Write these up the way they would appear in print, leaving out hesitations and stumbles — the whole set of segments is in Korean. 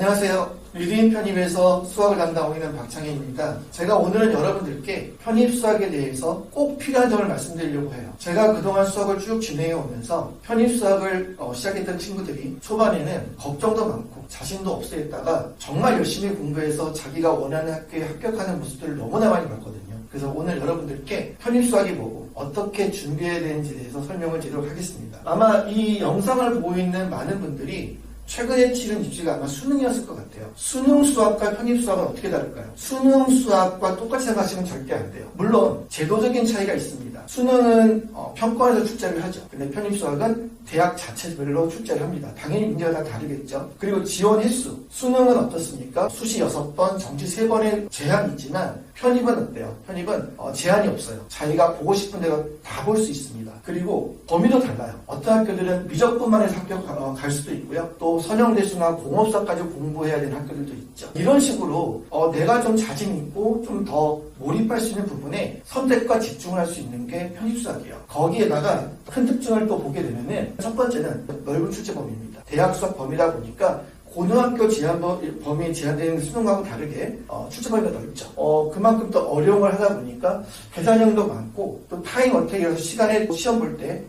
안녕하세요. 리드인 편입에서 수학을 담당하고 있는 박창희입니다. 제가 오늘은 여러분들께 편입 수학에 대해서 꼭 필요한 점을 말씀드리려고 해요. 제가 그동안 수학을 쭉 진행해 오면서 편입 수학을 시작했던 친구들이 초반에는 걱정도 많고 자신도 없어했다가 정말 열심히 공부해서 자기가 원하는 학교에 합격하는 모습들을 너무나 많이 봤거든요. 그래서 오늘 여러분들께 편입 수학이 뭐고 어떻게 준비해야 되는지에 대해서 설명을 드리도록 하겠습니다. 아마 이 영상을 보고 있는 많은 분들이 최근에 치른 입시가 아마 수능이었을 것 같아요. 수능 수학과 편입 수학은 어떻게 다를까요? 수능 수학과 똑같이 생각하시면 절대 안 돼요. 물론 제도적인 차이가 있습니다. 수능은 평가원에서 출제를 하죠. 근데 편입 수학은 대학 자체별로 출제를 합니다. 당연히 문제가 다 다르겠죠. 그리고 지원 횟수. 수능은 어떻습니까? 수시 6번, 정시 3번의 제한이 있지만 편입은 어때요? 편입은 제한이 없어요. 자기가 보고 싶은 데가 다 볼 수 있습니다. 그리고 범위도 달라요. 어떤 학교들은 미적분만 해서 학교 갈 수도 있고요. 또 선형대수나 공업사까지 공부해야 되는 학교들도 있죠. 이런 식으로 내가 좀 자신 있고 좀 더 몰입할 수 있는 부분에 선택과 집중을 할 수 있는 게 편입수학이에요. 거기에다가 큰 특징을 또 보게 되면은 첫 번째는 넓은 출제 범위입니다. 대학 수학 범위다 보니까 고등학교 범위에 제한되는 수능하고 다르게 출제 범위가 넓죠. 그만큼 또 어려운 걸 하다 보니까 계산형도 많고 또 타임 어택이라서 시간에 시험 볼 때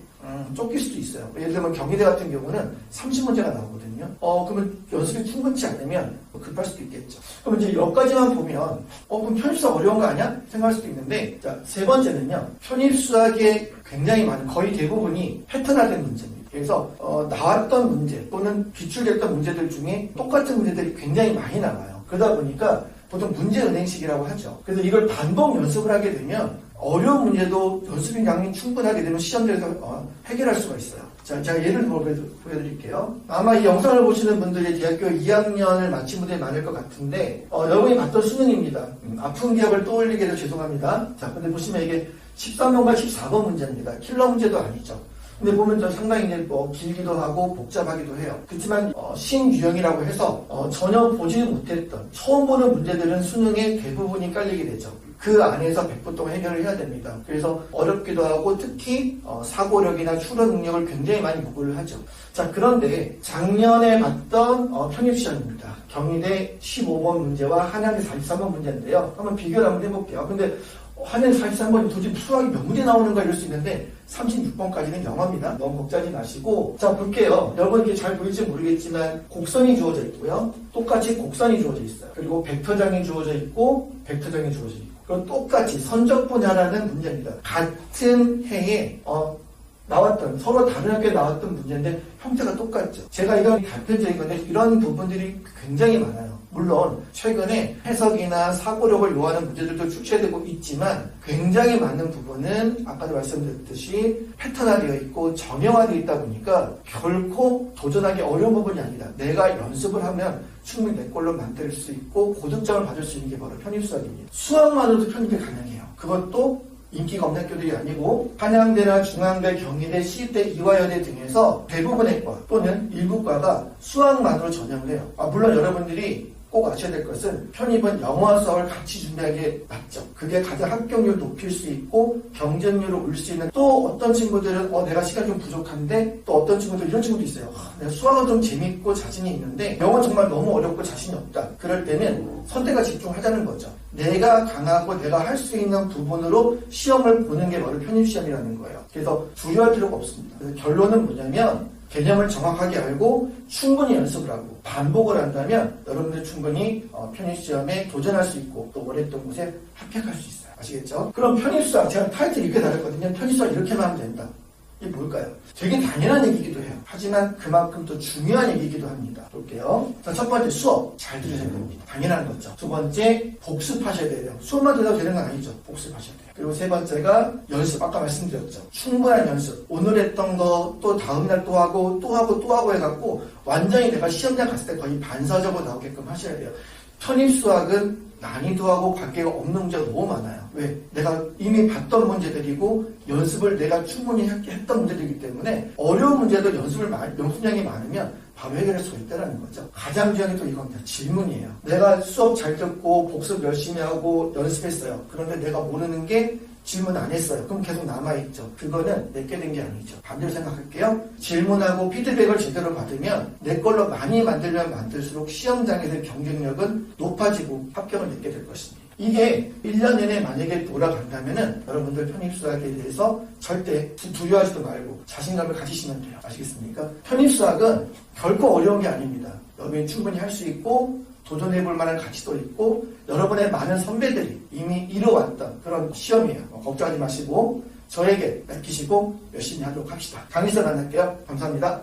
쫓길 수도 있어요. 예를 들면 경희대 같은 경우는 30문제가 나오거든요. 그러면 연습이 충분치 않으면 급할 수도 있겠죠. 그럼 이제 여기까지만 보면 그럼 편입수학 어려운 거 아니야? 생각할 수도 있는데, 자, 세 번째는요. 편입수학에 굉장히 많은, 거의 대부분이 패턴화된 문제입니다. 그래서 나왔던 문제 또는 비출됐던 문제들 중에 똑같은 문제들이 굉장히 많이 나와요. 그러다 보니까 보통 문제은행식이라고 하죠. 그래서 이걸 반복 연습을 하게 되면 어려운 문제도 연습 양이 충분하게 되면 시험장에서 해결할 수가 있어요. 자, 제가 예를 들어 보여드릴게요. 아마 이 영상을 보시는 분들이 대학교 2학년을 마친 분들이 많을 것 같은데, 여러분이 봤던 수능입니다. 아픈 기억을 떠올리게 해서 죄송합니다. 자, 근데 보시면 이게 13번과 14번 문제입니다. 킬러 문제도 아니죠. 근데 보면 좀 상당히 길기도 하고 복잡하기도 해요. 그렇지만 신유형이라고 해서 전혀 보지 못했던 처음 보는 문제들은 수능에 대부분이 깔리게 되죠. 그 안에서 100분 동안 해결을 해야 됩니다. 그래서 어렵기도 하고 특히 사고력이나 추론 능력을 굉장히 많이 요구를 하죠. 자, 그런데 작년에 봤던 편입시험입니다. 경희대 15번 문제와 한양대 43번 문제인데요. 한번 비교를 한번 해볼게요. 근데 한양 43번이 도대체 수학이 몇 문제 나오는가 이럴 수 있는데 36번까지는 영어입니다. 너무 걱정하지 마시고, 자, 볼게요. 여러분 이게 잘 보일지 모르겠지만 곡선이 주어져 있고요. 똑같이 곡선이 주어져 있어요. 그리고 벡터장이 주어져 있고 벡터장이 주어져 있고, 그럼 똑같이 선적 분야라는 문제입니다. 같은 해에 나왔던, 서로 다른 학교에 나왔던 문제인데 형태가 똑같죠. 제가 이건 단편적인 건데 이런 부분들이 굉장히 많아요. 물론 최근에 해석이나 사고력을 요하는 문제들도 출제되고 있지만 굉장히 많은 부분은 아까도 말씀드렸듯이 패턴화되어 있고 정형화되어 있다 보니까 결코 도전하기 어려운 부분이 아니다. 내가 연습을 하면 충분히 내 걸로 만들 수 있고 고득점을 받을 수 있는 게 바로 편입수학입니다. 수학만으로도 편입이 가능해요. 그것도 인기가 없는 학교들이 아니고 한양대나 중앙대, 경희대, 시대, 이화여대 등에서 대부분의 과 또는 일부 과가 수학만으로 전형을 해요. 물론 여러분들이 꼭 아셔야 될 것은 편입은 영어와 수학을 같이 준비하기에 맞죠. 그게 가장 합격률을 높일 수 있고 경쟁률을 올 수 있는. 또 어떤 친구들은 내가 시간이 좀 부족한데, 또 어떤 친구들 이런 친구도 있어요. 내가 수학은 좀 재밌고 자신이 있는데 영어는 정말 너무 어렵고 자신이 없다. 그럴 때는 선택과 집중하자는 거죠. 내가 강하고 내가 할 수 있는 부분으로 시험을 보는 게 바로 편입시험이라는 거예요. 그래서 두려워할 필요가 없습니다. 그래서 결론은 뭐냐면 개념을 정확하게 알고 충분히 연습을 하고 반복을 한다면 여러분들 충분히 편입시험에 도전할 수 있고 또 원했던 곳에 합격할 수 있어요. 아시겠죠? 그럼 편입수학, 제가 타이틀이 이렇게 다르거든요. 편입수학 이렇게만 하면 된다. 이게 뭘까요? 되게 당연한 얘기이기도 해요. 하지만 그만큼 또 중요한 얘기이기도 합니다. 볼게요. 자, 첫 번째 수업 잘 들으셔야 됩니다. 당연한 거죠. 두 번째 복습하셔야 돼요. 수업만 들어도 되는 건 아니죠. 복습하셔야 돼요. 그리고 세 번째가 연습. 아까 말씀드렸죠. 충분한 연습. 오늘 했던 거 또 다음날 또 하고 또 하고 또 하고 해갖고 완전히 내가 시험장 갔을 때 거의 반사적으로 나오게끔 하셔야 돼요. 편입수학은 난이도하고 관계가 없는 문제가 너무 많아요. 왜? 내가 이미 봤던 문제들이고 연습을 내가 충분히 했던 문제들이기 때문에 어려운 문제도 연습량이 많으면 바로 해결할 수가 있다는 거죠. 가장 중요한 게 또 이겁니다. 질문이에요. 내가 수업 잘 듣고 복습 열심히 하고 연습했어요. 그런데 내가 모르는 게 질문 안 했어요. 그럼 계속 남아있죠. 그거는 내게 된 게 아니죠. 반대로 생각할게요. 질문하고 피드백을 제대로 받으면 내 걸로 많이 만들면 만들수록 시험장에서의 경쟁력은 높아지고 합격을 맺게 될 것입니다. 이게 1년 내내 만약에 돌아간다면은 여러분들 편입수학에 대해서 절대 두려워하지도 말고 자신감을 가지시면 돼요. 아시겠습니까? 편입수학은 결코 어려운 게 아닙니다. 여러분이 충분히 할 수 있고 도전해볼 만한 가치도 있고 여러분의 많은 선배들이 이미 이뤄왔던 그런 시험이에요. 걱정하지 마시고 저에게 맡기시고 열심히 하도록 합시다. 강의에서 만날게요. 감사합니다.